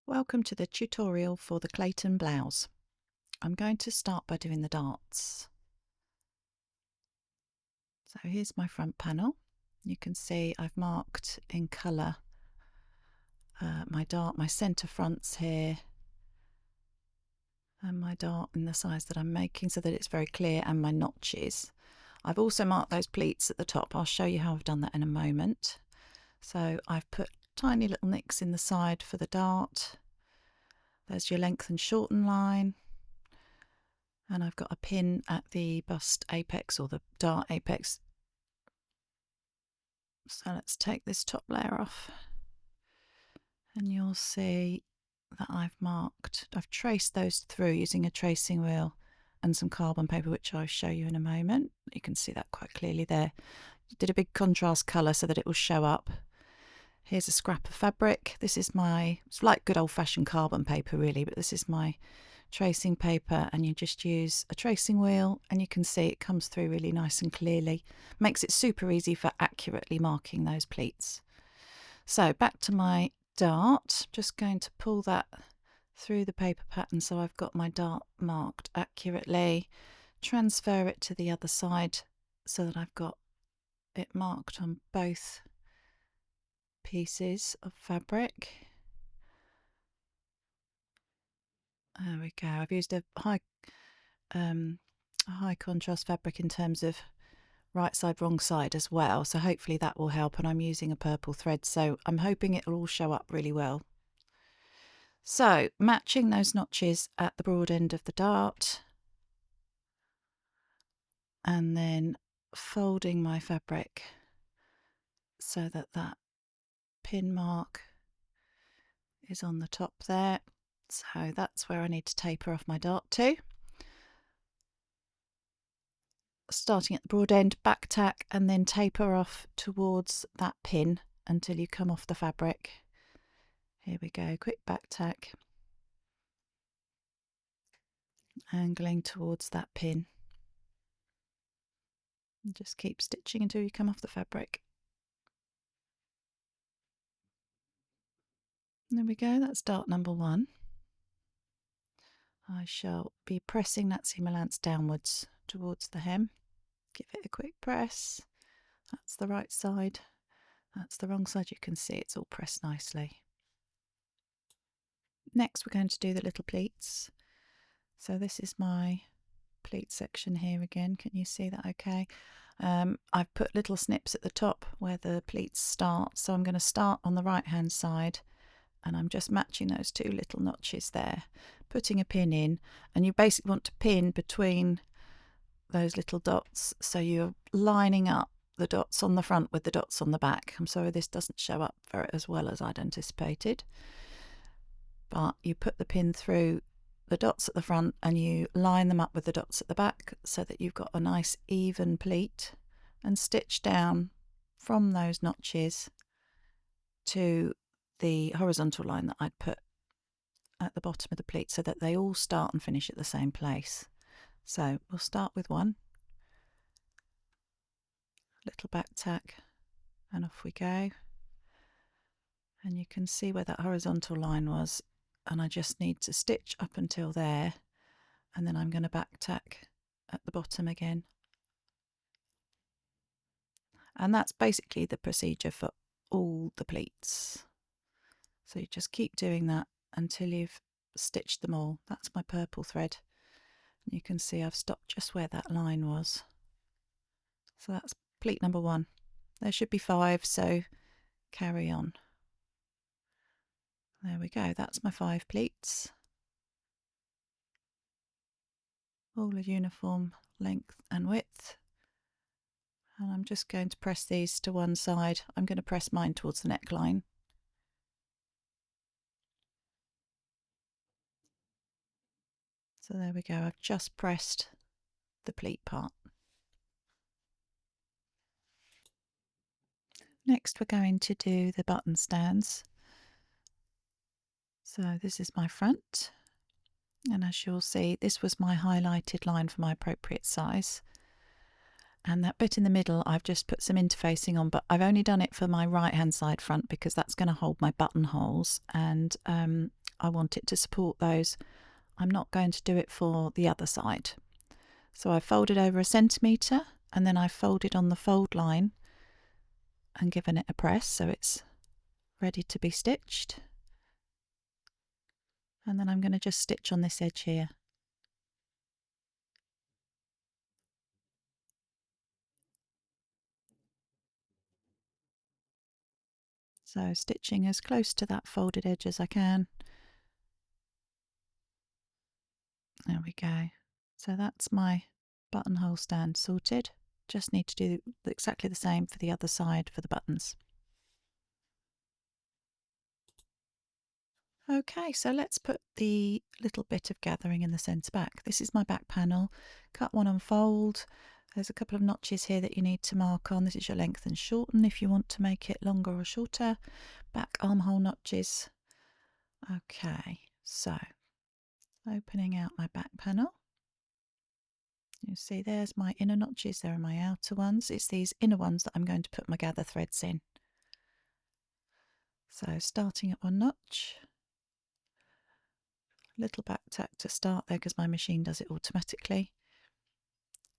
Welcome to the tutorial for the Clayton Blouse. I'm going to start by doing the darts. So here's my front panel. You can see I've marked in colour my centre fronts here and my dart in the size that I'm making so that it's very clear, and my notches. I've also marked those pleats at the top. I'll show you how I've done that in a moment. So I've put tiny little nicks in the side for the dart. There's your length and shorten line. And I've got a pin at the bust apex, or the dart apex. So let's take this top layer off, and you'll see that I've traced those through using a tracing wheel and some carbon paper, which I'll show you in a moment. You can see that quite clearly there. Did a big contrast colour so that it will show up. Here's a scrap of fabric. It's like good old-fashioned carbon paper really, but this is my tracing paper, and you just use a tracing wheel and you can see it comes through really nice and clearly. Makes it super easy for accurately marking those pleats. So back to my dart, just going to pull that through the paper pattern so I've got my dart marked accurately, transfer it to the other side so that I've got it marked on both pieces of fabric. There we go. I've used a high contrast fabric in terms of right side, wrong side as well. So hopefully that will help. And I'm using a purple thread, so I'm hoping it'll all show up really well. So matching those notches at the broad end of the dart, and then folding my fabric so that that pin mark is on the top there. So that's where I need to taper off my dart to. Starting at the broad end, back tack, and then taper off towards that pin until you come off the fabric. Here we go, quick back tack, angling towards that pin. And just keep stitching until you come off the fabric. There we go, that's dart number 1. I shall be pressing that seam allowance downwards towards the hem. Give it a quick press. That's the right side. That's the wrong side. You can see it's all pressed nicely. Next we're going to do the little pleats. So this is my pleat section here again. Can you see that okay? I've put little snips at the top where the pleats start. So I'm going to start on the right hand side, and I'm just matching those two little notches there, putting a pin in, and you basically want to pin between those little dots, so you're lining up the dots on the front with the dots on the back. I'm sorry this doesn't show up as well as I'd anticipated, but you put the pin through the dots at the front and you line them up with the dots at the back so that you've got a nice even pleat, and stitch down from those notches to the horizontal line that I'd put at the bottom of the pleat so that they all start and finish at the same place. So we'll start with one little back tack and off we go, and you can see where that horizontal line was, and I just need to stitch up until there, and then I'm going to back tack at the bottom again. And that's basically the procedure for all the pleats. So you just keep doing that until you've stitched them all. That's my purple thread. You can see I've stopped just where that line was. So that's pleat number 1. There should be 5, so carry on. There we go, that's my 5 pleats. All a uniform length and width. And I'm just going to press these to one side. I'm going to press mine towards the neckline. So there we go, I've just pressed the pleat part. Next we're going to do the button stands. So this is my front, and as you'll see this was my highlighted line for my appropriate size, and that bit in the middle I've just put some interfacing on, but I've only done it for my right hand side front because that's going to hold my buttonholes, and I want it to support those. I'm not going to do it for the other side. So I folded over 1 centimetre and then I folded on the fold line and given it a press so it's ready to be stitched. And then I'm going to just stitch on this edge here. So stitching as close to that folded edge as I can. There we go. So that's my buttonhole stand sorted. Just need to do exactly the same for the other side for the buttons. Okay, so let's put the little bit of gathering in the centre back. This is my back panel. Cut one and fold. There's a couple of notches here that you need to mark on. This is your length and shorten if you want to make it longer or shorter. Back armhole notches. Okay, so opening out my back panel. You see there's my inner notches, there are my outer ones. It's these inner ones that I'm going to put my gather threads in. So starting at one notch, little back tack to start there because my machine does it automatically.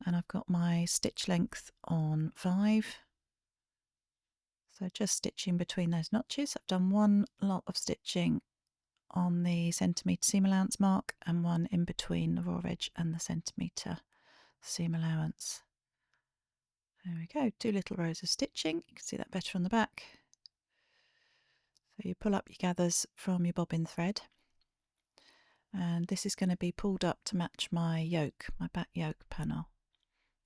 And I've got my stitch length on 5. So just stitching between those notches. I've done one lot of stitching on the centimetre seam allowance mark and one in between the raw edge and the centimetre seam allowance. There we go, 2 little rows of stitching. You can see that better on the back. So you pull up your gathers from your bobbin thread, and this is going to be pulled up to match my yoke, my back yoke panel.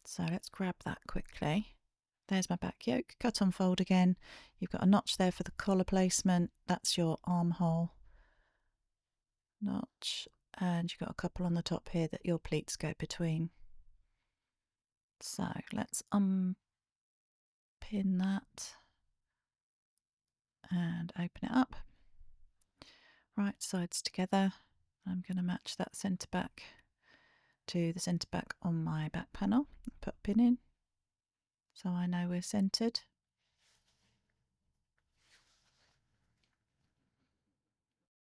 So let's grab that quickly. There's my back yoke, cut on fold again. You've got a notch there for the collar placement, that's your armhole notch, and you've got a couple on the top here that your pleats go between. So let's unpin that and open it up. Right sides together. I'm going to match that centre back to the centre back on my back panel. Put a pin in so I know we're centred.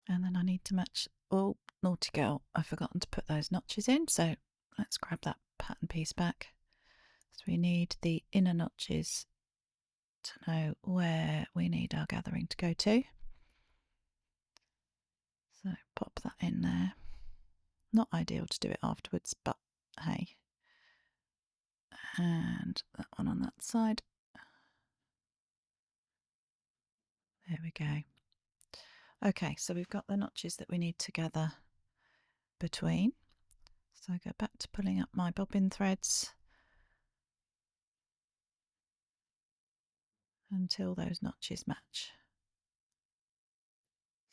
And then I need to match, oh naughty girl, I've forgotten to put those notches in, so let's grab that pattern piece back. So we need the inner notches to know where we need our gathering to go to. So pop that in there. Not ideal to do it afterwards, but hey. And that one on that side. There we go. Okay, so we've got the notches that we need to gather between. So I go back to pulling up my bobbin threads until those notches match.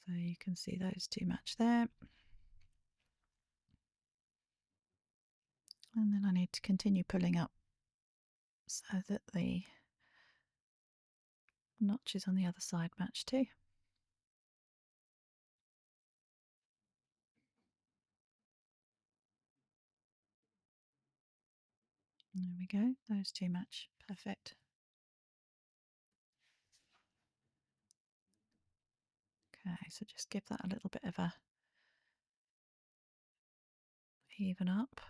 So you can see those two match there. And then I need to continue pulling up so that the notches on the other side match too. There we go, those two match perfect. Okay, so just give that a little bit of a even up.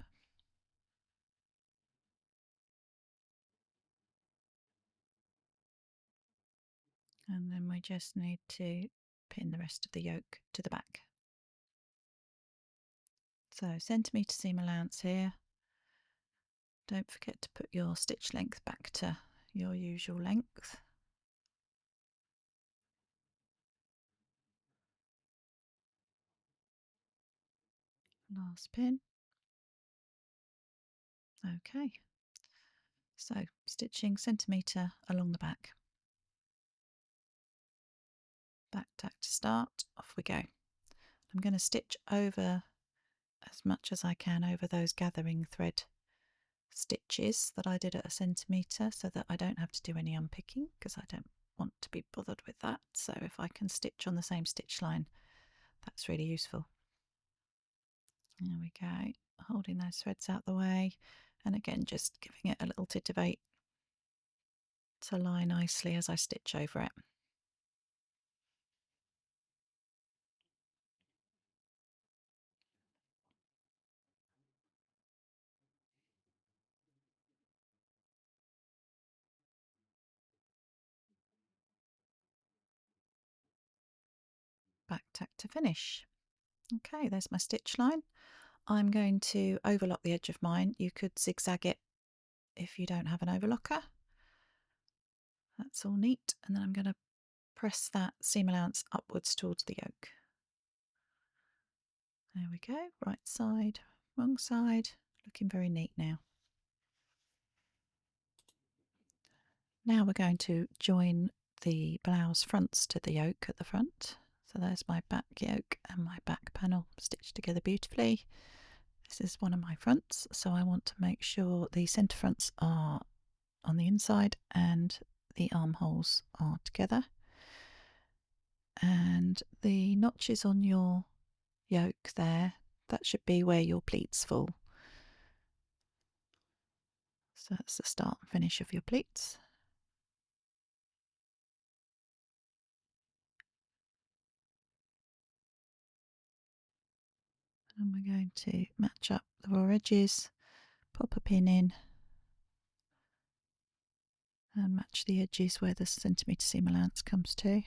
And then we just need to pin the rest of the yoke to the back. So centimetre seam allowance here. Don't forget to put your stitch length back to your usual length. Last pin. Okay, so stitching centimetre along the back. Back tack to start, off we go. I'm going to stitch over as much as I can over those gathering thread stitches that I did at 1 centimetre so that I don't have to do any unpicking because I don't want to be bothered with that. So if I can stitch on the same stitch line, that's really useful. There we go, holding those threads out the way, and again just giving it a little titivate to lie nicely as I stitch over it. back tack to finish. Okay, there's my stitch line. I'm going to overlock the edge of mine. You could zigzag it if you don't have an overlocker. That's all neat. And then I'm going to press that seam allowance upwards towards the yoke. There we go, right side, wrong side, looking very neat now. Now we're going to join the blouse fronts to the yoke at the front. So there's my back yoke and my back panel stitched together beautifully. This is one of my fronts, so I want to make sure the centre fronts are on the inside and the armholes are together. And the notches on your yoke there, that should be where your pleats fall. So that's the start and finish of your pleats. And we're going to match up the raw edges, pop a pin in and match the edges where the centimetre seam allowance comes to.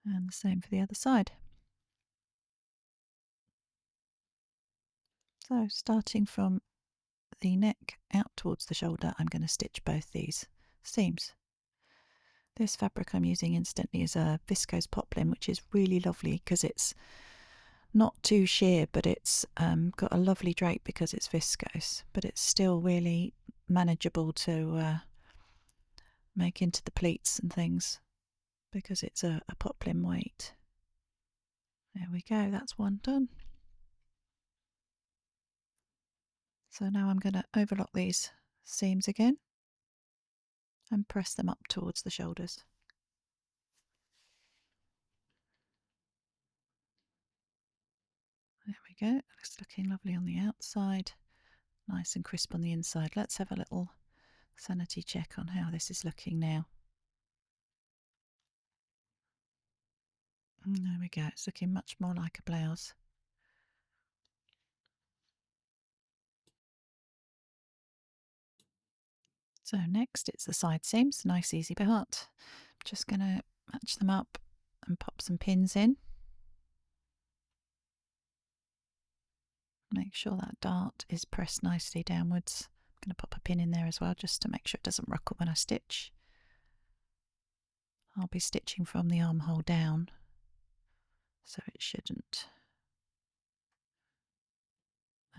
And the same for the other side. So starting from the neck out towards the shoulder, I'm going to stitch both these seams. This fabric I'm using incidentally is a viscose poplin, which is really lovely because it's not too sheer, but it's got a lovely drape because it's viscose, but it's still really manageable to make into the pleats and things because it's a poplin weight. There we go, that's one done. So now I'm going to overlock these seams again and press them up towards the shoulders. There we go, it's looking lovely on the outside, nice and crisp on the inside. Let's have a little sanity check on how this is looking now. There we go, it's looking much more like a blouse. So next it's the side seams, nice easy part. Just going to match them up and pop some pins in. Make sure that dart is pressed nicely downwards. I'm going to pop a pin in there as well just to make sure it doesn't ruckle when I stitch. I'll be stitching from the armhole down, so it shouldn't.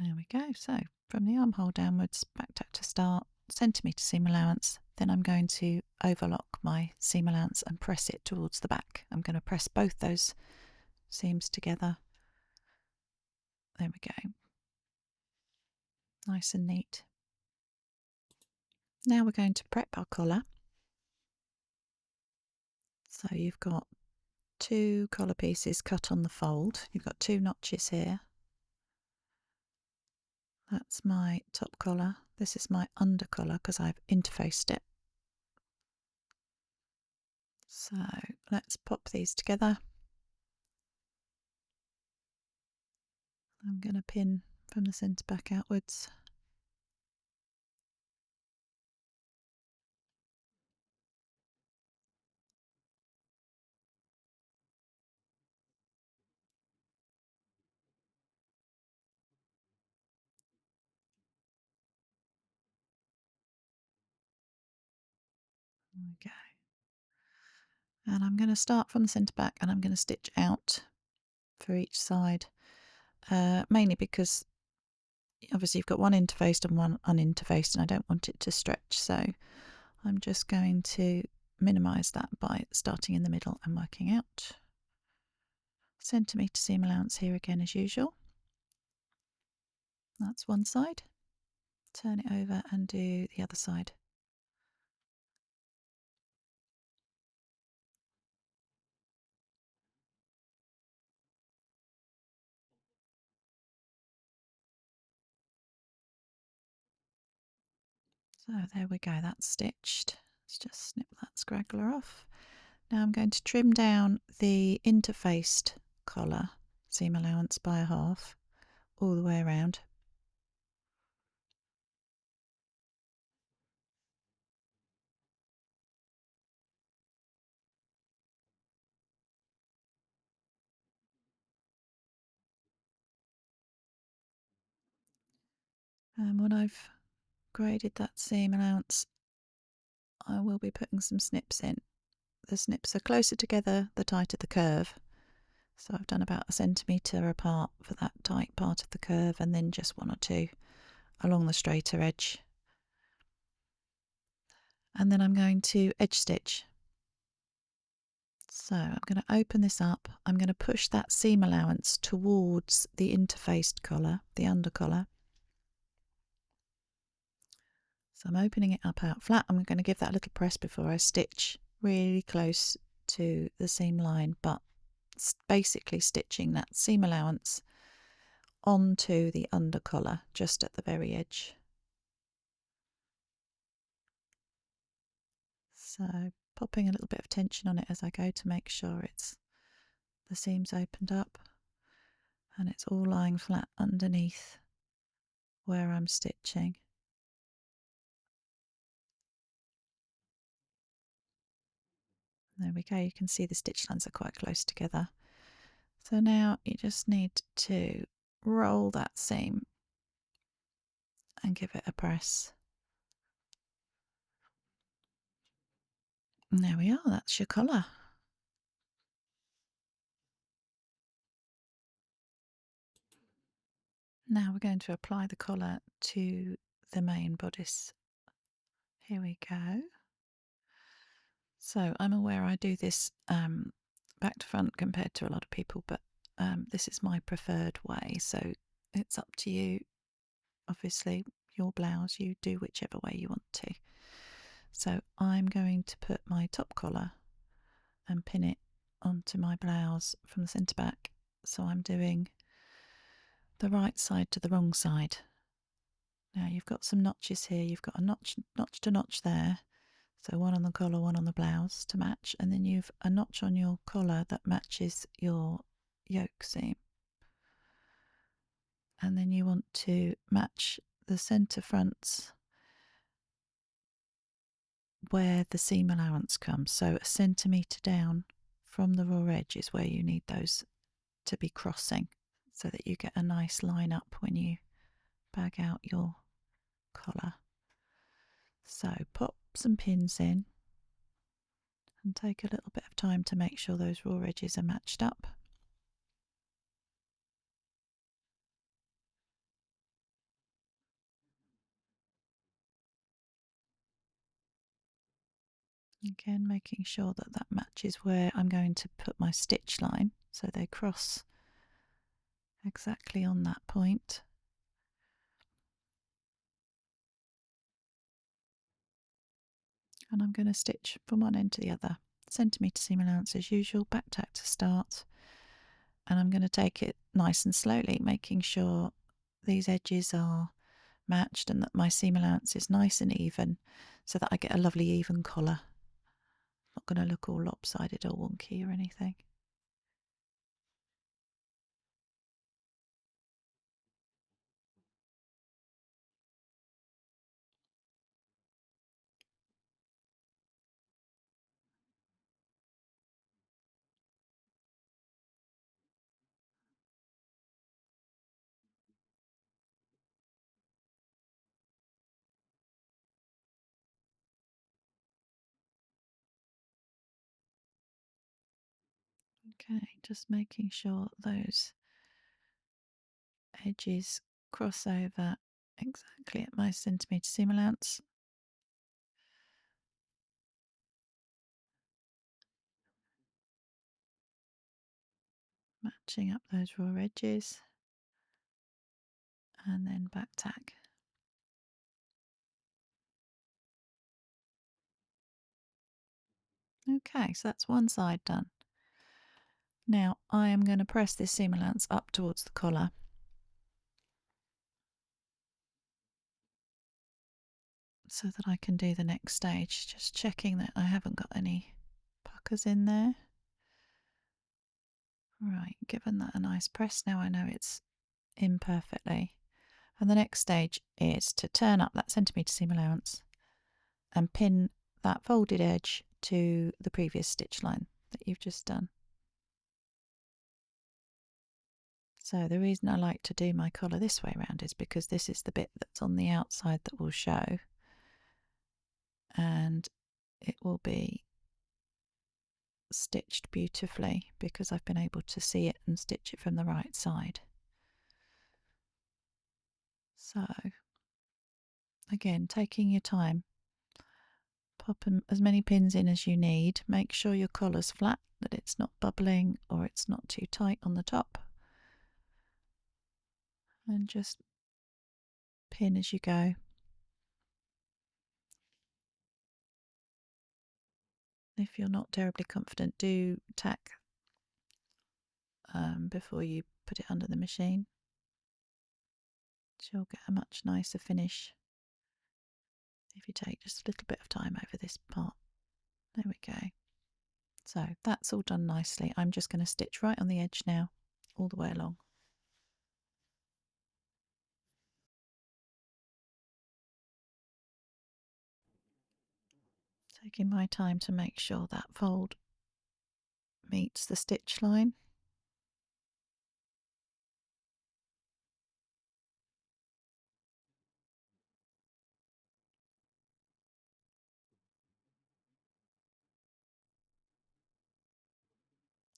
There we go. So from the armhole downwards, back tack to start, centimetre seam allowance. Then I'm going to overlock my seam allowance and press it towards the back. I'm going to press both those seams together. There we go. Nice and neat. Now we're going to prep our collar. So you've got two collar pieces cut on the fold. You've got two notches here. That's my top collar. This is my under collar because I've interfaced it. So let's pop these together. I'm going to pin from the centre back outwards. There we go. And I'm going to start from the centre back and I'm going to stitch out for each side, mainly because obviously you've got one interfaced and one uninterfaced and I don't want it to stretch, so I'm just going to minimise that by starting in the middle and working out. Centimetre seam allowance here again as usual. That's one side. Turn it over and do the other side. So there we go, that's stitched. Let's just snip that scraggler off. Now I'm going to trim down the interfaced collar seam allowance by a half all the way around. And when I've graded that seam allowance, I will be putting some snips in. The snips are closer together the tighter the curve. So I've done about 1 centimetre apart for that tight part of the curve, and then just 1 or 2 along the straighter edge. And then I'm going to edge stitch. So I'm going to open this up. I'm going to push that seam allowance towards the interfaced collar, the under collar. So I'm opening it up out flat. I'm going to give that a little press before I stitch really close to the seam line, but basically stitching that seam allowance onto the under collar just at the very edge. So popping a little bit of tension on it as I go to make sure the seam's opened up and it's all lying flat underneath where I'm stitching. There we go, you can see the stitch lines are quite close together. So now you just need to roll that seam and give it a press. And there we are, that's your collar. Now we're going to apply the collar to the main bodice. Here we go. So I'm aware I do this back to front compared to a lot of people, but this is my preferred way. So it's up to you. Obviously, your blouse, you do whichever way you want to. So I'm going to put my top collar and pin it onto my blouse from the centre back. So I'm doing the right side to the wrong side. Now you've got some notches here. You've got a notch to notch there. So one on the collar, one on the blouse to match, and then you've a notch on your collar that matches your yoke seam. And then you want to match the centre fronts where the seam allowance comes. So 1 centimetre down from the raw edge is where you need those to be crossing so that you get a nice line up when you bag out your collar. So pop some pins in and take a little bit of time to make sure those raw edges are matched up. Again, making sure that that matches where I'm going to put my stitch line, so they cross exactly on that point. And I'm going to stitch from one end to the other. Centimetre seam allowance as usual, back tack to start. And I'm going to take it nice and slowly, making sure these edges are matched and that my seam allowance is nice and even so that I get a lovely even collar. Not going to look all lopsided or wonky or anything. Okay, just making sure those edges cross over exactly at my centimetre seam allowance. Matching up those raw edges and then back tack. Okay, so that's one side done. Now I am going to press this seam allowance up towards the collar. So that I can do the next stage, just checking that I haven't got any puckers in there. Right, given that a nice press, now I know it's in perfectly. And the next stage is to turn up that centimetre seam allowance and pin that folded edge to the previous stitch line that you've just done. So the reason I like to do my collar this way around is because this is the bit that's on the outside that will show, and it will be stitched beautifully because I've been able to see it and stitch it from the right side. So again, taking your time, pop as many pins in as you need. Make sure your collar's flat, that it's not bubbling or it's not too tight on the top, and just pin as you go. If you're not terribly confident, do tack before you put it under the machine. So you'll get a much nicer finish if you take just a little bit of time over this part. There we go. So that's all done nicely. I'm just going to stitch right on the edge now, all the way along. Taking my time to make sure that fold meets the stitch line.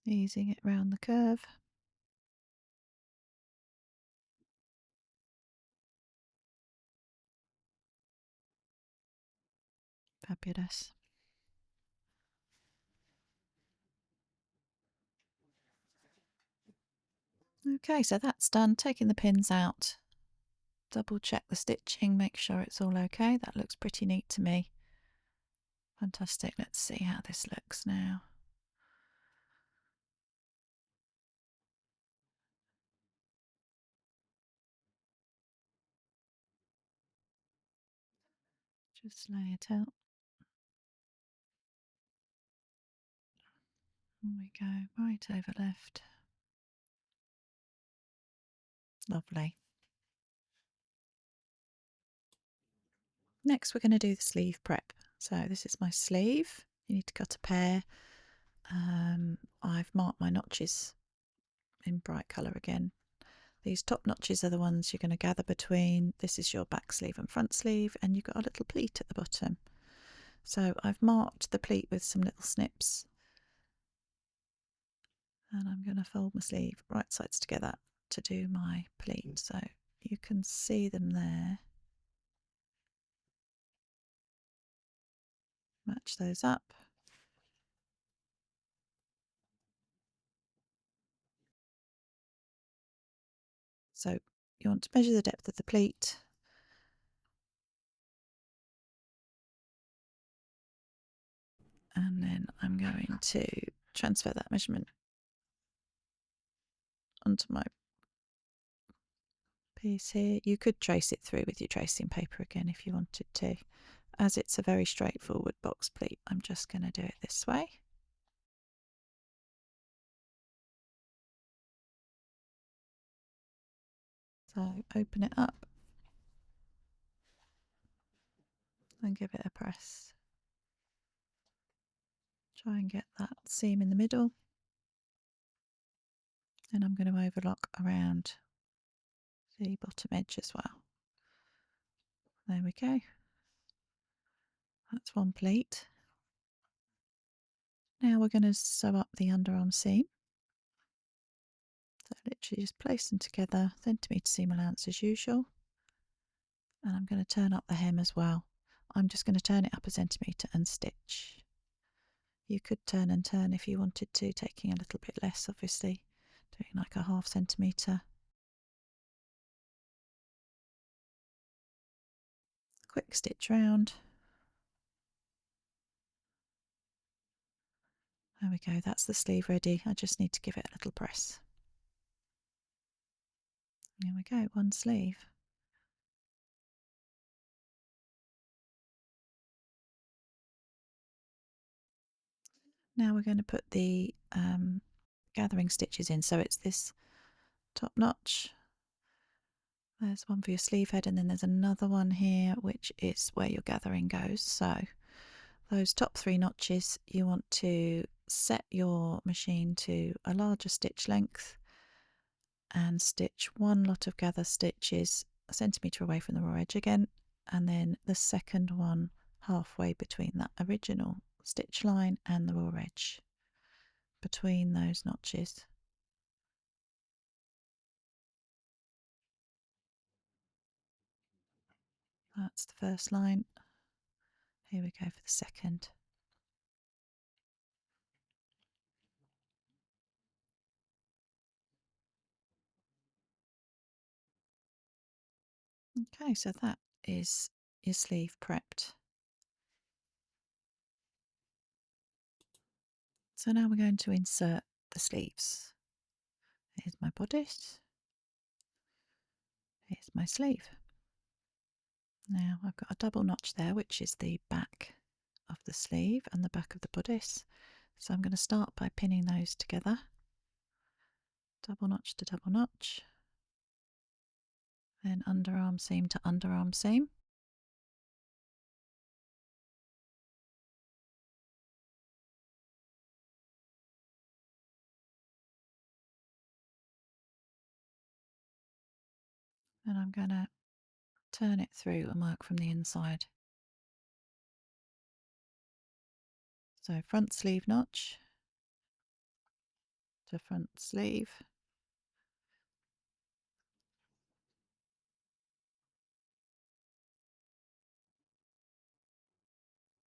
Easing it round the curve. Fabulous. Okay, so that's done. Taking the pins out, double check the stitching, make sure it's all okay. That looks pretty neat to me. Fantastic. Let's see how this looks now. Just lay it out. There we go, right over left. Lovely. Next we're going to do the sleeve prep. So this is my sleeve. You need to cut a pair. I've marked my notches in bright colour again. These top notches are the ones you're going to gather between. This is your back sleeve and front sleeve, and you've got a little pleat at the bottom. So I've marked the pleat with some little snips, and I'm going to fold my sleeve right sides together to do my pleat. So you can see them there. Match those up. So you want to measure the depth of the pleat. And then I'm going to transfer that measurement onto my piece here. You could trace it through with your tracing paper again if you wanted to. As it's a very straightforward box pleat, I'm just going to do it this way. So open it up and give it a press. Try and get that seam in the middle. And I'm going to overlock around the bottom edge as well. There we go. That's one pleat. Now we're going to sew up the underarm seam. So literally just place them together, centimetre seam allowance as usual. And I'm going to turn up the hem as well. I'm just going to turn it up a centimetre and stitch. You could turn and turn if you wanted to, taking a little bit less obviously, doing like a ½ centimetre. Quick stitch round. There we go, that's the sleeve ready. I just need to give it a little press. There we go, one sleeve. Now we're going to put the gathering stitches in. So it's this top notch. There's one for your sleeve head, and then there's another one here which is where your gathering goes. So those top 3 notches, you want to set your machine to a larger stitch length and stitch one lot of gather stitches a centimetre away from the raw edge again, and then the second one halfway between that original stitch line and the raw edge, between those notches. That's the first line. Here we go for the second. Okay, so that is your sleeve prepped. So now we're going to insert the sleeves. Here's my bodice. Here's my sleeve. Now I've got a double notch there, which is the back of the sleeve and the back of the bodice. So I'm going to start by pinning those together. Double notch to double notch. Then underarm seam to underarm seam. And I'm going to turn it through and work from the inside. So front sleeve notch to front sleeve.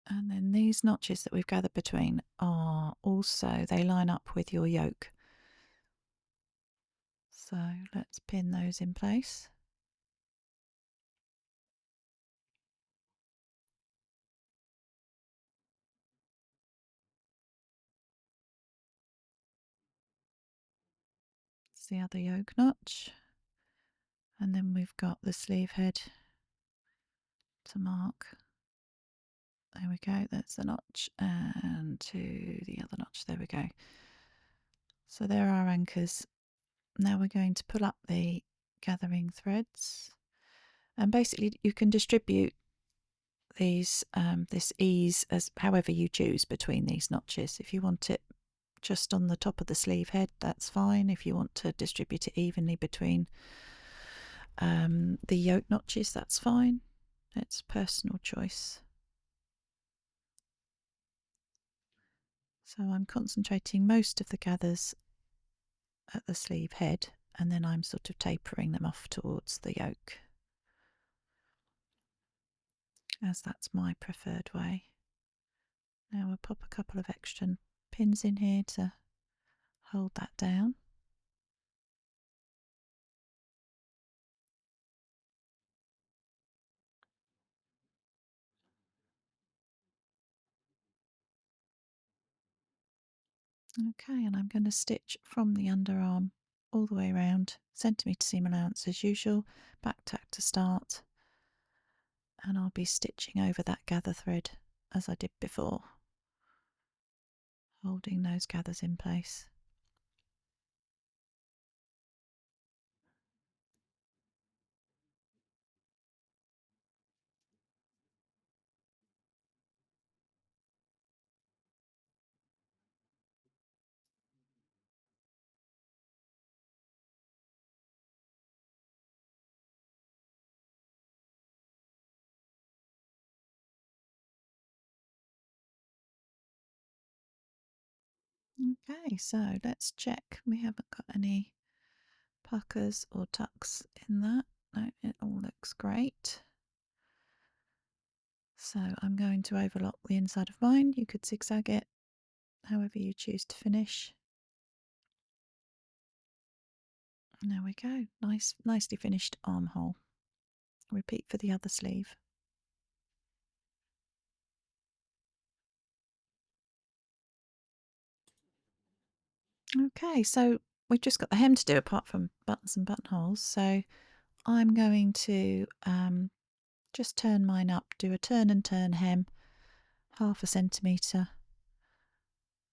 And then these notches that we've gathered between are also, they line up with your yoke. So let's pin those in place. It's the other yoke notch. And then we've got the sleeve head to mark. There we go, that's the notch, and to the other notch, there we go. So there are our anchors. Now we're going to pull up the gathering threads, and basically you can distribute these this ease as however you choose between these notches. If you want it just on the top of the sleeve head, that's fine. If you want to distribute it evenly between the yoke notches, that's fine. It's personal choice. So I'm concentrating most of the gathers at the sleeve head, and then I'm sort of tapering them off towards the yoke, as that's my preferred way. Now we'll pop a couple of extra pins in here to hold that down. Okay, and I'm going to stitch from the underarm all the way around, centimetre seam allowance as usual, back tack to start, and I'll be stitching over that gather thread as I did before, holding those gathers in place. Okay, so let's check we haven't got any puckers or tucks in that. No, it all looks great. So I'm going to overlock the inside of mine. You could zigzag it however you choose to finish. And there we go, nicely finished armhole. Repeat for the other sleeve. Okay, so we've just got the hem to do apart from buttons and buttonholes. So I'm going to just turn mine up, do a turn and turn hem, 1/2 centimetre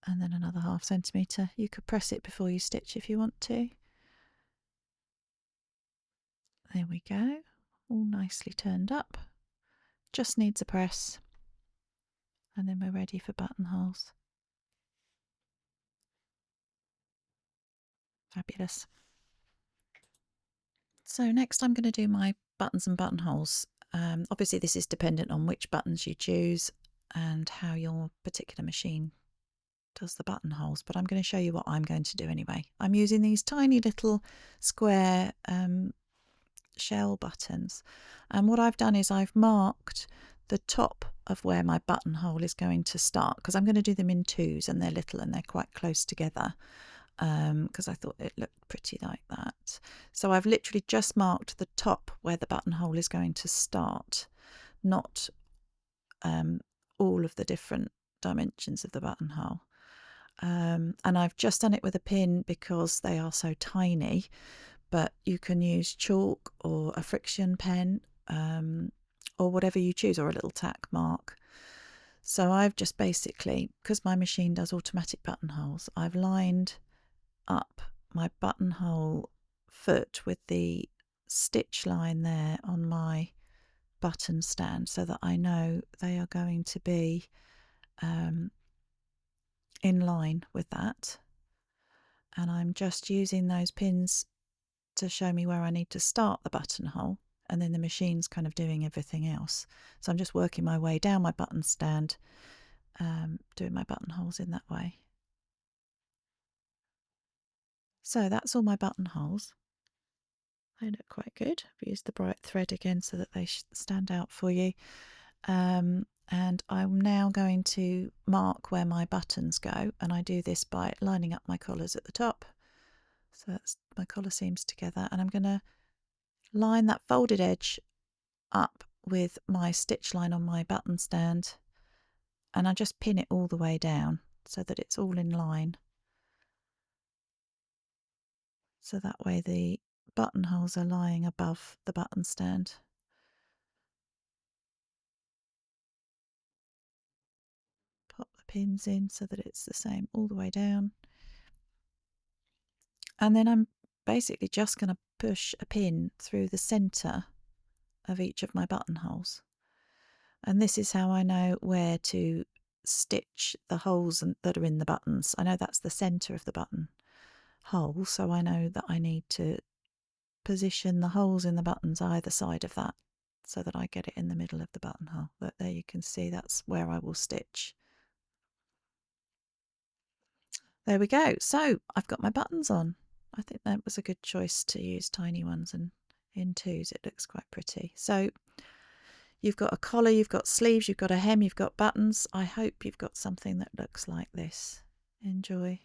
and then another 1/2 centimetre. You could press it before you stitch if you want to. There we go, all nicely turned up. Just needs a press, and then we're ready for buttonholes. Fabulous. So next I'm going to do my buttons and buttonholes. Obviously this is dependent on which buttons you choose and how your particular machine does the buttonholes, but I'm going to show you what I'm going to do anyway. I'm using these tiny little square shell buttons, and what I've done is I've marked the top of where my buttonhole is going to start, because I'm going to do them in twos and they're little and they're quite close together, because I thought it looked pretty like that. So I've literally just marked the top where the buttonhole is going to start, not all of the different dimensions of the buttonhole. And I've just done it with a pin because they are so tiny, but you can use chalk or a friction pen, or whatever you choose, or a little tack mark. So I've just basically, because my machine does automatic buttonholes, I've lined up my buttonhole foot with the stitch line there on my button stand, so that I know they are going to be in line with that. And I'm just using those pins to show me where I need to start the buttonhole, and then the machine's kind of doing everything else. So I'm just working my way down my button stand, doing my buttonholes in that way. So that's all my buttonholes. They look quite good. I've used the bright thread again so that they stand out for you. And I'm now going to mark where my buttons go, and I do this by lining up my collars at the top. So that's my collar seams together, and I'm going to line that folded edge up with my stitch line on my button stand, and I just pin it all the way down so that it's all in line. So that way the buttonholes are lying above the button stand. Pop the pins in so that it's the same all the way down. And then I'm basically just going to push a pin through the centre of each of my buttonholes. And this is how I know where to stitch the holes that are in the buttons. I know that's the centre of the button hole, so I know that I need to position the holes in the buttons either side of that so that I get it in the middle of the buttonhole. But there you can see that's where I will stitch. There we go. So I've got my buttons on. I think that was a good choice to use tiny ones and in twos. It looks quite pretty. So you've got a collar, you've got sleeves, you've got a hem, you've got buttons. I hope you've got something that looks like this. Enjoy.